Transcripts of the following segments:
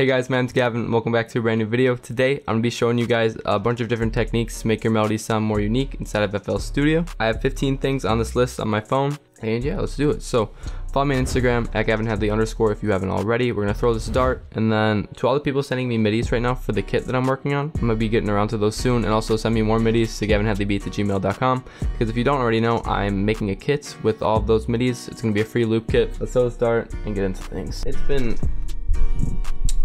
Hey guys, my name's Gavin and welcome back to a brand new video. Today I'm going to be showing you guys a bunch of different techniques to make your melodies sound more unique inside of FL Studio. I have 15 things on this list on my phone, and yeah, let's do it. So follow me on Instagram at gavinhadley_ if you haven't already. We're going to throw this dart, and then to all the people sending me midis right now for the kit that I'm working on, I'm going to be getting around to those soon, and also send me more midis to gavinhadleybeats@gmail.com, because if you don't already know, I'm making a kit with all of those midis. It's going to be a free loop kit. Let's throw this dart and get into things. It's been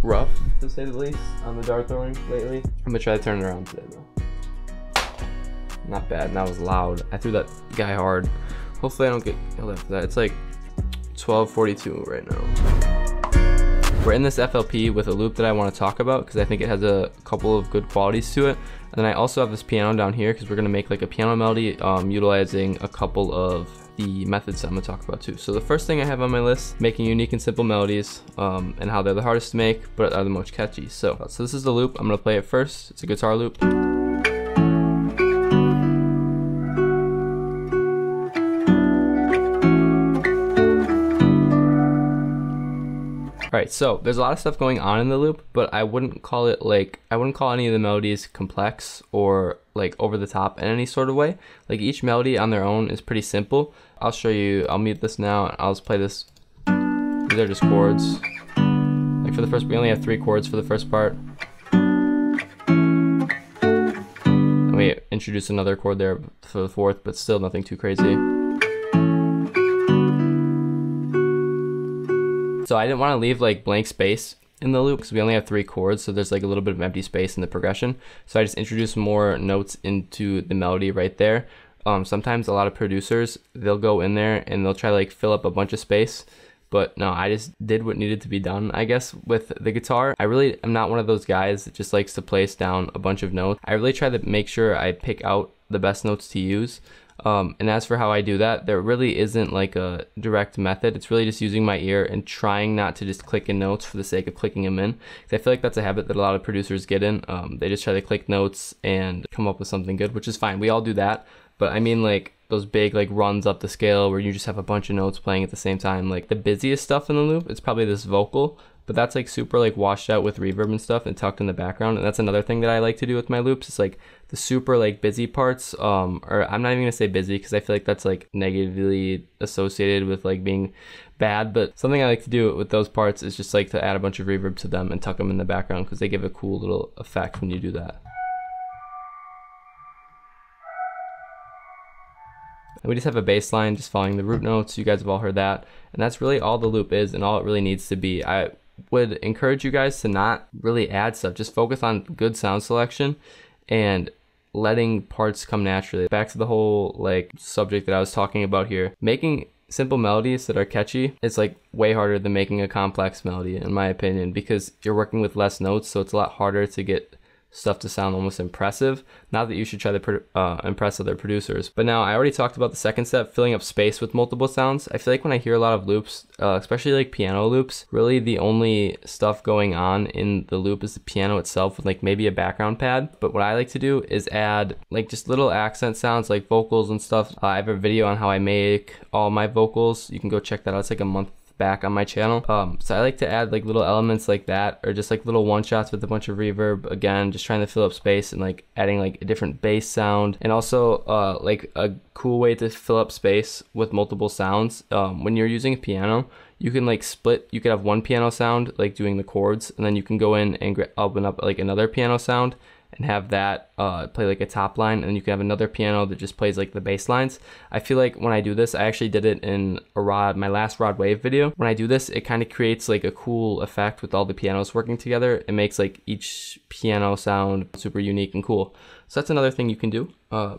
rough, to say the least, on the dart throwing lately. I'm gonna try to turn it around today though. Not bad, and that was loud. I threw that guy hard. Hopefully I don't get yelled at for that. It's like 12:42 right now. We're in this FLP with a loop that I want to talk about because I think it has a couple of good qualities to it. And then I also have this piano down here because we're gonna make like a piano melody utilizing a couple of the methods that I'm gonna talk about too. So the first thing I have on my list, making unique and simple melodies, and how they're the hardest to make, but are the most catchy. So this is the loop. I'm gonna play it first. It's a guitar loop. Alright, so there's a lot of stuff going on in the loop, but I wouldn't call any of the melodies complex or like over the top in any sort of way. Like each melody on their own is pretty simple. I'll show you, I'll mute this now and I'll just play this. These are just chords. Like for the first, we only have 3 chords for the first part. And we introduce another chord there for the fourth, but still nothing too crazy. So I didn't want to leave like blank space in the loop because we only have 3 chords, so there's like a little bit of empty space in the progression. So I just introduced more notes into the melody right there. Sometimes a lot of producers, they'll go in there and they'll try to like fill up a bunch of space, but no, I just did what needed to be done, I guess, with the guitar. I really am not one of those guys that just likes to place down a bunch of notes. I really try to make sure I pick out the best notes to use. And as for how I do that, there really isn't like a direct method. It's really just using my ear and trying not to just click in notes for the sake of clicking them in. Because I feel like that's a habit that a lot of producers get in. They just try to click notes and come up with something good, which is fine. We all do that. But I mean like those big like runs up the scale where you just have a bunch of notes playing at the same time. Like the busiest stuff in the loop, it's probably this vocal. But that's like super like washed out with reverb and stuff and tucked in the background. And that's another thing that I like to do with my loops. It's like the super like busy parts, or I'm not even gonna say busy because I feel like that's like negatively associated with like being bad. But something I like to do with those parts is just like to add a bunch of reverb to them and tuck them in the background because they give a cool little effect when you do that. And we just have a bass line just following the root notes. You guys have all heard that. And that's really all the loop is and all it really needs to be. I would encourage you guys to not really add stuff. Just focus on good sound selection and letting parts come naturally. Back to the whole like subject that I was talking about here. Making simple melodies that are catchy is like way harder than making a complex melody in my opinion, because you're working with less notes, so it's a lot harder to get stuff to sound almost impressive. Not that you should try to impress other producers. But now I already talked about the second step, filling up space with multiple sounds. I feel like when I hear a lot of loops, especially like piano loops, really the only stuff going on in the loop is the piano itself with like maybe a background pad. But what I like to do is add like just little accent sounds like vocals and stuff. I have a video on how I make all my vocals. You can go check that out. It's like a month back on my channel. So I like to add like little elements like that, or just like little one shots with a bunch of reverb, again just trying to fill up space and like adding like a different bass sound. And also like a cool way to fill up space with multiple sounds, when you're using a piano, you can like split. You could have one piano sound like doing the chords, and then you can go in and open up like another piano sound and have that play like a top line, and then you can have another piano that just plays like the bass lines. I feel like when I do this, I actually did it in my last Rod Wave video. When I do this, it kind of creates like a cool effect with all the pianos working together. It makes like each piano sound super unique and cool. So that's another thing you can do.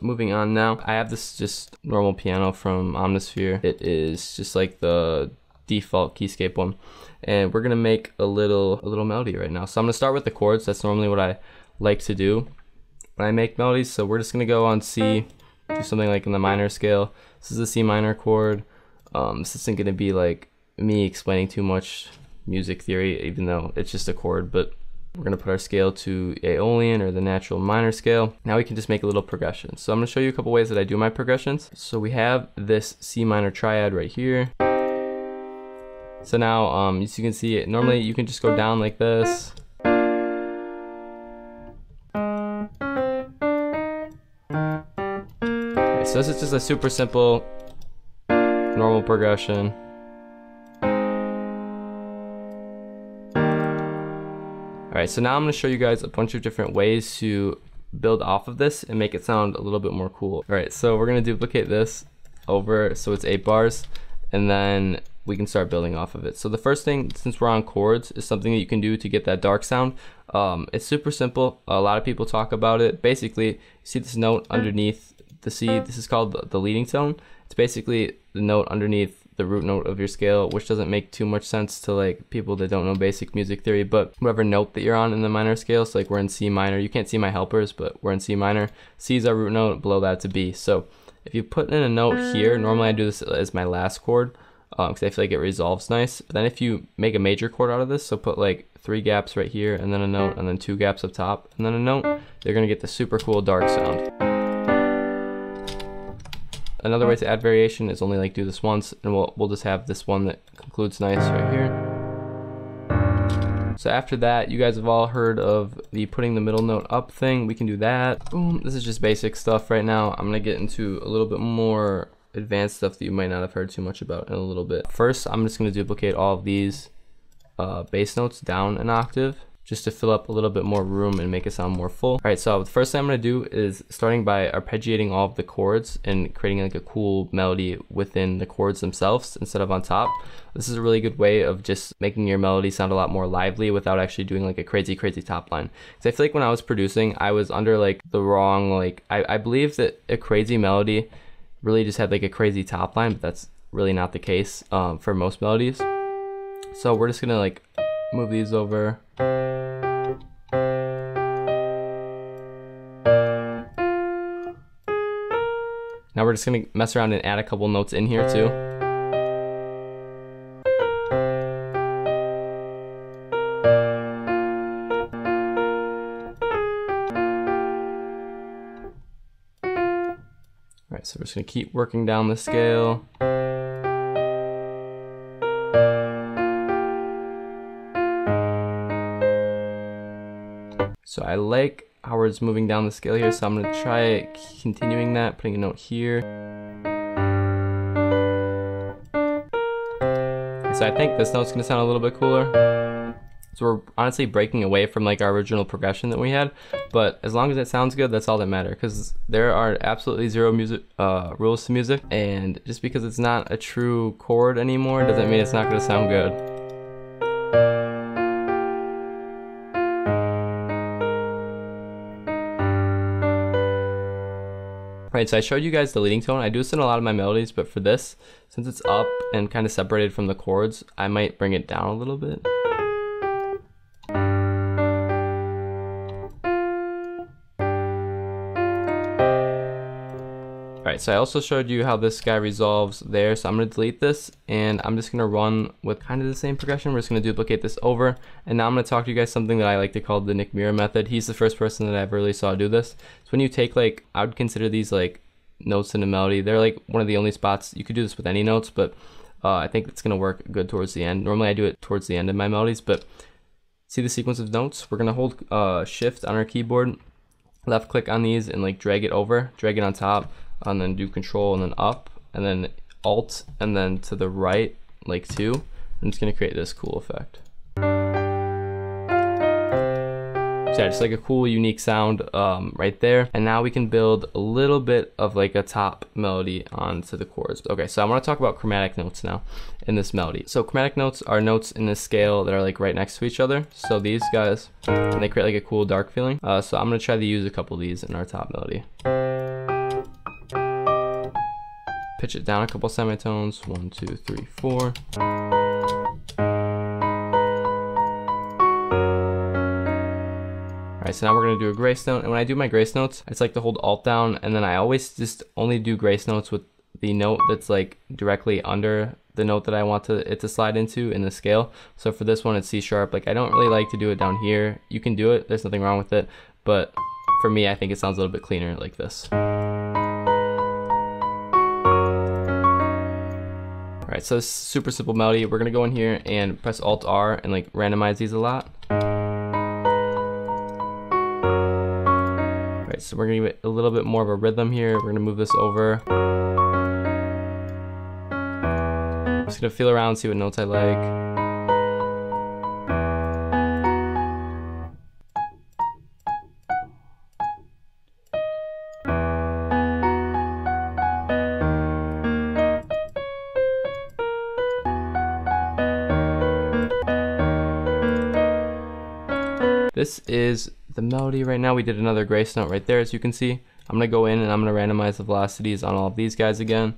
Moving on now, I have this just normal piano from Omnisphere. It is just like the default keyscape one, and we're gonna make a little melody right now. So I'm gonna start with the chords. That's normally what I like to do when I make melodies. So we're just gonna go on C, do something like in the minor scale. This is a C minor chord. This isn't gonna be like me explaining too much music theory, even though it's just a chord, but we're gonna put our scale to Aeolian or the natural minor scale. Now we can just make a little progression. So I'm gonna show you a couple ways that I do my progressions. So we have this C minor triad right here. So now, as you can see, normally you can just go down like this. Okay, so this is just a super simple, normal progression. Alright, so now I'm going to show you guys a bunch of different ways to build off of this and make it sound a little bit more cool. Alright, so we're going to duplicate this over so it's 8 bars, and then we can start building off of it. So the first thing, since we're on chords, is something that you can do to get that dark sound. It's super simple. A lot of people talk about it. Basically, you see this note underneath the C. This is called the leading tone. It's basically the note underneath the root note of your scale, which doesn't make too much sense to like people that don't know basic music theory, but whatever note that you're on in the minor scale, so like we're in C minor, you can't see my helpers, but we're in C minor. C is our root note, below that to B. So if you put in a note here, normally I do this as my last chord, because I feel like it resolves nice. But then if you make a major chord out of this, so put like 3 gaps right here, and then a note, and then 2 gaps up top, and then a note, you're gonna get the super cool dark sound. Another way to add variation is only like do this once, and we'll just have this one that concludes nice right here. So after that, you guys have all heard of the putting the middle note up thing. We can do that. Boom. This is just basic stuff right now. I'm gonna get into a little bit more advanced stuff that you might not have heard too much about in a little bit. First, I'm just gonna duplicate all of these bass notes down an octave, just to fill up a little bit more room and make it sound more full. All right, so the first thing I'm gonna do is starting by arpeggiating all of the chords and creating like a cool melody within the chords themselves instead of on top. This is a really good way of just making your melody sound a lot more lively without actually doing like a crazy top line. Because I feel like when I was producing, I was under like the wrong, like, I believe that a crazy melody really just had like a crazy top line, but that's really not the case for most melodies. So we're just gonna like move these over. Now we're just gonna mess around and add a couple notes in here too. All right, so we're just gonna keep working down the scale. So I like how we're just moving down the scale here, so I'm gonna try continuing that, putting a note here. So I think this note's gonna sound a little bit cooler. So we're honestly breaking away from like our original progression that we had, but as long as it sounds good, that's all that matters, because there are absolutely zero rules to music, and just because it's not a true chord anymore doesn't mean it's not gonna sound good. Right, so I showed you guys the leading tone. I do this in a lot of my melodies, but for this, since it's up and kind of separated from the chords, I might bring it down a little bit. Alright, so I also showed you how this guy resolves there, so I'm going to delete this, and I'm just going to run with kind of the same progression. We're just going to duplicate this over, and now I'm going to talk to you guys something that I like to call the Nick Mira method. He's the first person that I ever really saw do this. So when you take like, I would consider these like notes in a melody, they're like one of the only spots, you could do this with any notes, but I think it's going to work good towards the end. Normally I do it towards the end of my melodies, but see the sequence of notes? We're going to hold shift on our keyboard, left click on these and like drag it over, drag it on top, and then do control and then up, and then alt, and then to the right, like 2. I'm just gonna create this cool effect. So yeah, just like a cool, unique sound right there. And now we can build a little bit of like a top melody onto the chords. Okay, so I wanna talk about chromatic notes now in this melody. So chromatic notes are notes in this scale that are like right next to each other. So these guys, and they create like a cool dark feeling. So I'm gonna try to use a couple of these in our top melody. Pitch it down a couple semitones, 1, 2, 3, 4. Alright, so now we're gonna do a grace note, and when I do my grace notes, it's like to hold alt down, and then I always just only do grace notes with the note that's like directly under the note that I want it to slide into in the scale. So for this one, it's C sharp. Like I don't really like to do it down here. You can do it, there's nothing wrong with it, but for me, I think it sounds a little bit cleaner like this. Alright, so it's super simple melody. We're gonna go in here and press Alt R and like randomize these a lot. Alright, so we're gonna give it a little bit more of a rhythm here. We're gonna move this over. I'm just gonna feel around, see what notes I like. This is the melody right now. We did another grace note right there, as you can see. I'm gonna go in and I'm gonna randomize the velocities on all of these guys again.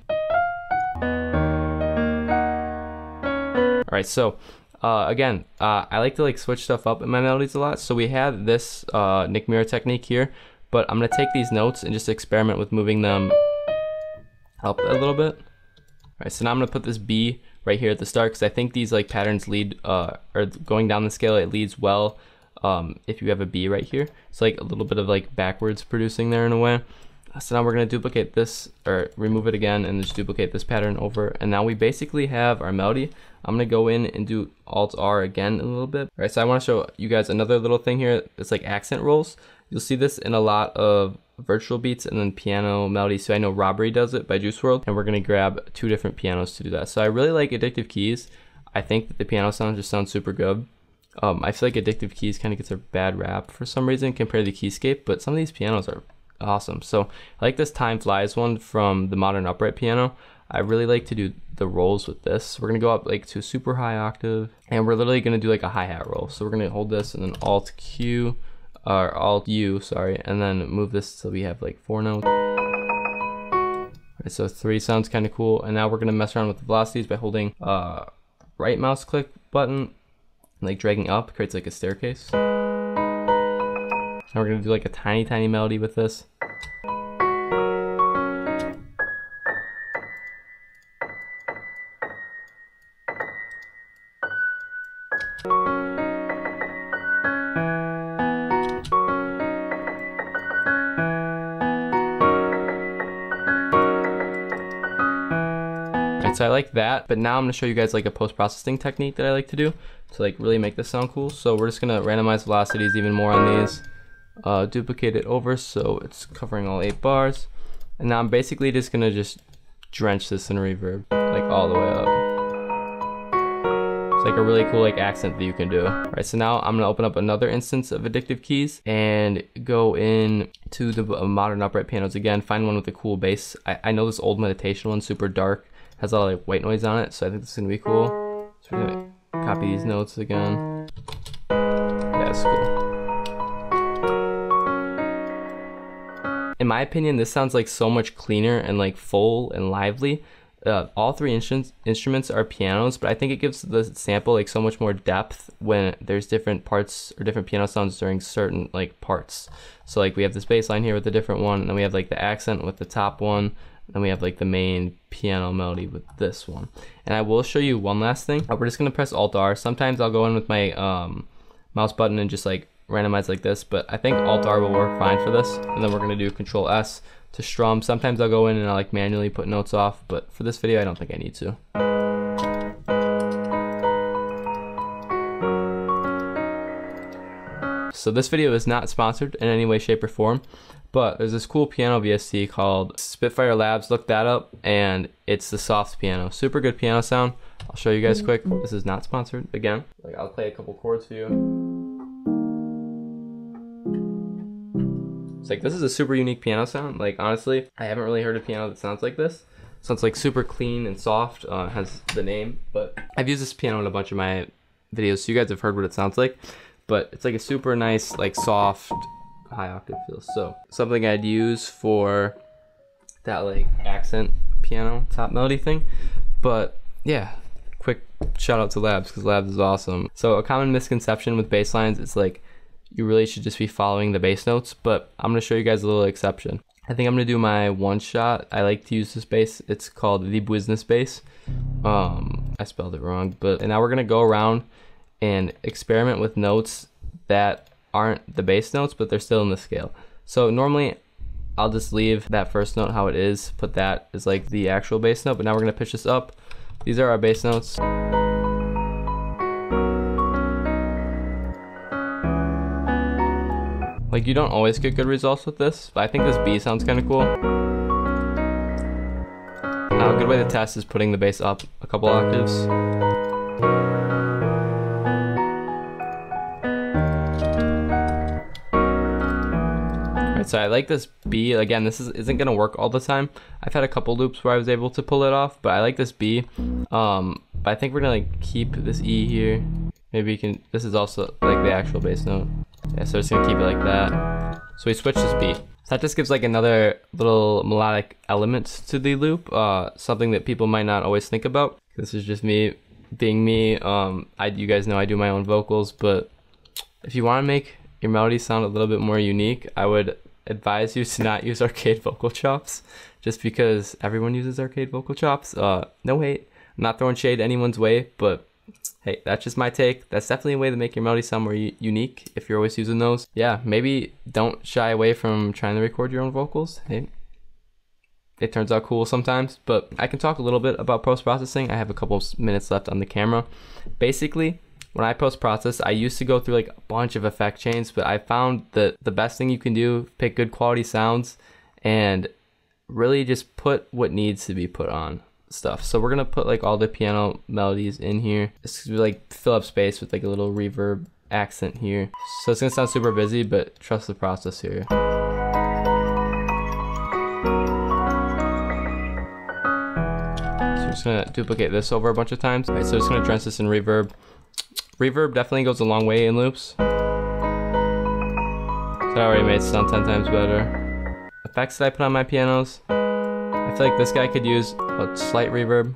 Alright, so again, I like to like switch stuff up in my melodies a lot. So we have this Nick Mirror technique here, but I'm gonna take these notes and just experiment with moving them up a little bit. Alright, so now I'm gonna put this B right here at the start, because I think these like patterns lead, or going down the scale, it leads well if you have a B right here. It's like a little bit of like backwards producing there in a way. So now we're going to duplicate this, or remove it again, and just duplicate this pattern over, and now we basically have our melody. I'm going to go in and do Alt R again a little bit. All right, so I want to show you guys another little thing here. It's like accent rolls. You'll see this in a lot of virtual beats and then piano melodies. So I know Robbery does it by Juice WRLD, and we're going to grab 2 different pianos to do that. So I really like Addictive Keys. I think that the piano sound just sounds super good. I feel like Addictive Keys kind of gets a bad rap for some reason compared to Keyscape, but some of these pianos are awesome. So I like this Time Flies one from the Modern Upright piano. I really like to do the rolls with this. We're gonna go up like to a super high octave, and we're literally gonna do like a hi-hat roll. So we're gonna hold this and then Alt Q, or Alt U, sorry, and then move this so we have like 4 notes. Right, so 3 sounds kind of cool. And now we're gonna mess around with the velocities by holding right mouse click button, like dragging up, creates like a staircase. Now we're gonna do like a tiny melody with this. So I like that, but now I'm gonna show you guys like a post-processing technique that I like to do to like really make this sound cool. So we're just gonna randomize velocities even more on these, duplicate it over so it's covering all 8 bars, and now I'm basically just gonna drench this in reverb like all the way up. It's like a really cool like accent that you can do. All right, so now I'm gonna open up another instance of Addictive Keys and go in to the Modern Upright pianos again, find one with a cool bass. I know this old Meditation one's super dark, has a lot of like white noise on it, so I think this is gonna be cool. So we're gonna copy these notes again. Yeah, it's cool. In my opinion, this sounds like so much cleaner and like full and lively. All 3 instruments are pianos, but I think it gives the sample like so much more depth when there's different parts or different piano sounds during certain like parts. So like we have this bass line here with a different one, and then we have like the accent with the top one, then we have like the main piano melody with this one. And I will show you one last thing. We're just gonna press Alt R. Sometimes I'll go in with my mouse button and just like randomize like this, but I think Alt R will work fine for this. And then we're gonna do Control S to strum. Sometimes I'll go in and I'll like manually put notes off, but for this video I don't think I need to. So this video is not sponsored in any way, shape, or form, but there's this cool piano VST called Spitfire Labs. Look that up, and it's the soft piano. Super good piano sound. I'll show you guys quick. This is not sponsored again. Like I'll play a couple chords for you. It's like this is a super unique piano sound. Like honestly, I haven't really heard a piano that sounds like this. Sounds like super clean and soft. Has the name, but I've used this piano in a bunch of my videos, so you guys have heard what it sounds like. But it's like a super nice, like soft, high octave feel. So something I'd use for that like accent piano top melody thing. But yeah, quick shout out to Labs, because Labs is awesome. So a common misconception with bass lines is like you really should just be following the bass notes, but I'm gonna show you guys a little exception. I think I'm gonna do my one shot. I like to use this bass. It's called the Business bass. I spelled it wrong, but and now we're gonna go around and experiment with notes that aren't the bass notes, but they're still in the scale. So normally I'll just leave that first note how it is, put that as like the actual bass note, but now we're gonna pitch this up these are our bass notes. Like, you don't always get good results with this, but I think this B sounds kind of cool. Now, a good way to test is putting the bass up a couple octaves. Alright, so I like this B. Again, this isn't going to work all the time. I've had a couple loops where I was able to pull it off, but I like this B. But I think we're going to like keep this E here. Maybe you can, this is also like the actual bass note. Yeah, so it's gonna keep it like that. So we switch this B. So that just gives like another little melodic element to the loop, something that people might not always think about. This is just me being me. You guys know I do my own vocals, but if you want to make your melody sound a little bit more unique, I would advise you to not use arcade vocal chops, just because everyone uses arcade vocal chops. No hate, I'm not throwing shade anyone's way, but hey, that's just my take. That's definitely a way to make your melody sound more unique if you're always using those. Yeah, maybe don't shy away from trying to record your own vocals. Hey, it turns out cool sometimes. But I can talk a little bit about post-processing. I have a couple minutes left on the camera. Basically, when I post-process, I used to go through like a bunch of effect chains, but I found that the best thing you can do, pick good quality sounds and really just put what needs to be put on stuff. So we're gonna put like all the piano melodies in here. It's gonna like fill up space with like a little reverb accent here. So it's gonna sound super busy, but trust the process here. So I'm just gonna duplicate this over a bunch of times. Alright, so I'm just gonna drench this in reverb. Reverb definitely goes a long way in loops. So I already made it sound 10 times better. Effects that I put on my pianos. I feel like this guy could use a slight reverb.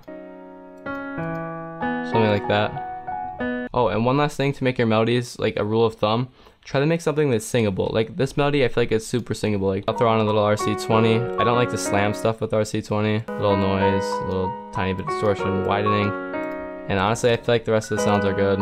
Something like that. Oh, and one last thing to make your melodies, like a rule of thumb, try to make something that's singable. Like this melody, I feel like it's super singable. Like I'll throw on a little RC20. I don't like to slam stuff with RC20. A little noise, a little tiny bit of distortion, widening. And honestly, I feel like the rest of the sounds are good.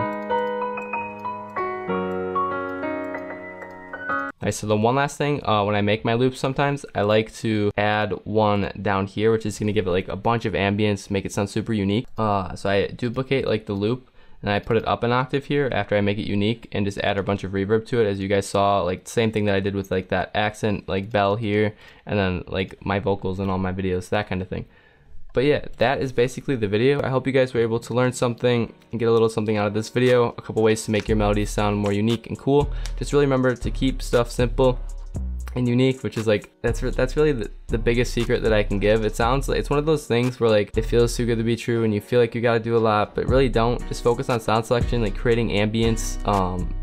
Alright, so the one last thing, when I make my loops sometimes, I like to add one down here, which is going to give it like a bunch of ambience, make it sound super unique. So I duplicate like the loop, and I put it up an octave here after I make it unique, and just add a bunch of reverb to it, as you guys saw, like same thing that I did with like that accent, like bell here, and then like my vocals in all my videos, that kind of thing. But yeah, that is basically the video. I hope you guys were able to learn something and get a little something out of this video. A couple ways to make your melodies sound more unique and cool. Just really remember to keep stuff simple and unique, which is like, that's really the biggest secret that I can give. It sounds like, it's one of those things where like, it feels too good to be true and you feel like you gotta do a lot, but really don't. Just focus on sound selection, like creating ambience,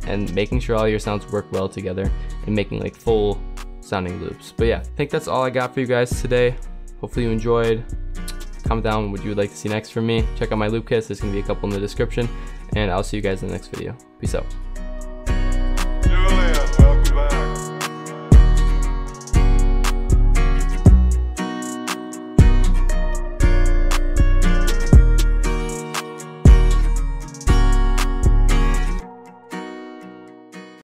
and making sure all your sounds work well together and making like full sounding loops. But yeah, I think that's all I got for you guys today. Hopefully you enjoyed. Comment down what you would like to see next from me. Check out my loop kits, there's gonna be a couple in the description, and I'll see you guys in the next video. Peace out.